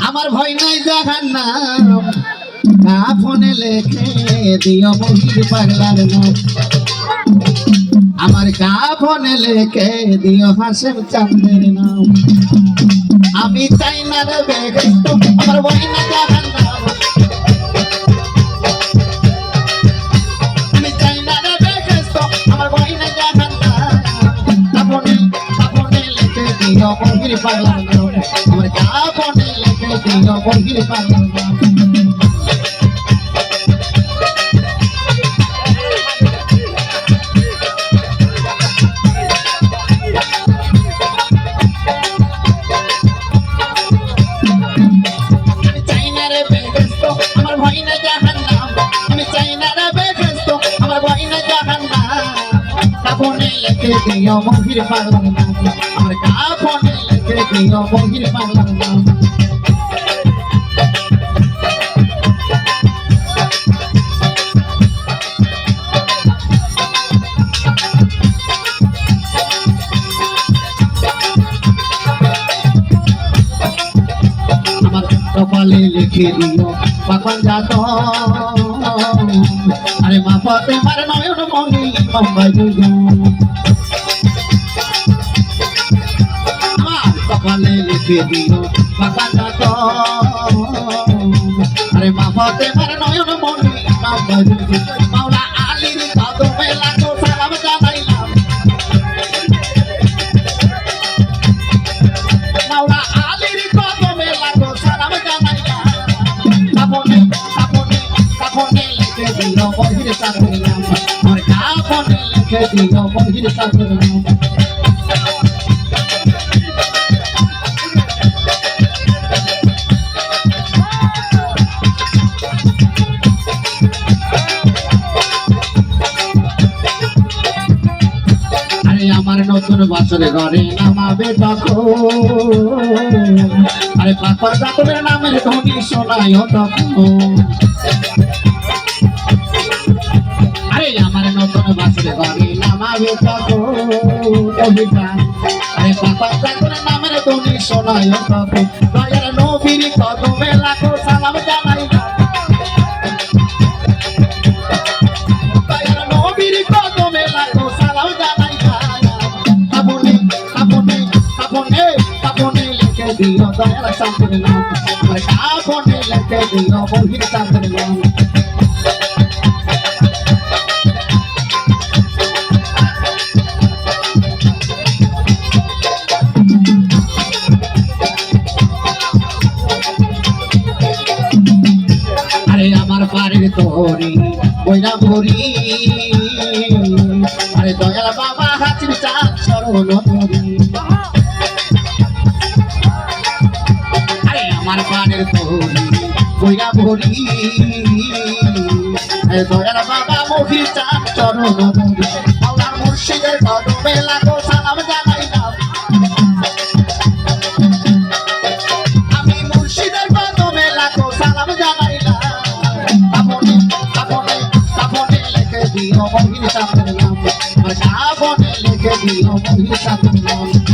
আমার ভয় নাই জাহান্নাম কাফনে লেখে দিও মহির পাগলার নাম আমার কাফনে লেখে দিও হাসেম চাঁদের নাম আমি চাই না রে বেহেশত আমার ভয় নাই জাহান্নাম আমি চাই না রে বেহেশত আমার ভয় নাই জাহান্নাম কাফনে লেখে দিও মহির পাগলার নাম আমার কাফনে লেখে দিও মহির পাগলার নাম দিও মহির পাগলার নাম আমার কাফনে লেখে দিও মহির পাগলার নাম আমার কপালে লিখে দিও পাখন যাত আরে মা পথে মার নয়ন মনি মুম্বাই দুজন কপালে লিখে দিও পাখন যাত আরে মা পথে মার নয়ন মনি মুম্বাই দুজন মাওলা আলীর কদমে লাগো সালাম জানাইলাম মাওলা আলীর কদমে লাগো সালাম জানাইলাম কাফনে লিখে দিও মহির চাঁদের নাম আমার কাফনে লিখে দিও মহির চাঁদের নাম আমার নতুন বছর ঘরে নামাবে তখন আরে পাপর জাতনের নামের ধ্বনি শোনায় তখন আরে আমার নতুন বছর ঘরে নামাবে তখন আরে পাপর জাতনের নামের ধ্বনি শোনায় তখন দয়ার নবীর কদমে লাখো সালাম জানাই দয়ার নবীর কদমে লাখো সালাম জানাই দিও দয়ার চাঁদের নাম আমার কাফনে লেখে দিও মহির চাঁদের নাম আরে আমার বাড়ির তোরি বইরা ভরি আরে দয়াল বাবা হাতির চাঁদ শরণ ধরি আমার পানের তোরি বইরা ভরি দয়াল বাবা মহির চাঁদ চরণ ধরি মাওলার মুর্শিদের কদমে লাগো সালাম জানাইলাম আমি মুর্শিদের কদমে লাগো সালাম জানাইলাম কাফনে লিখে দিও মহির চাঁদের নাম আমার কাফনে লিখে দিও মহির চাঁদের নাম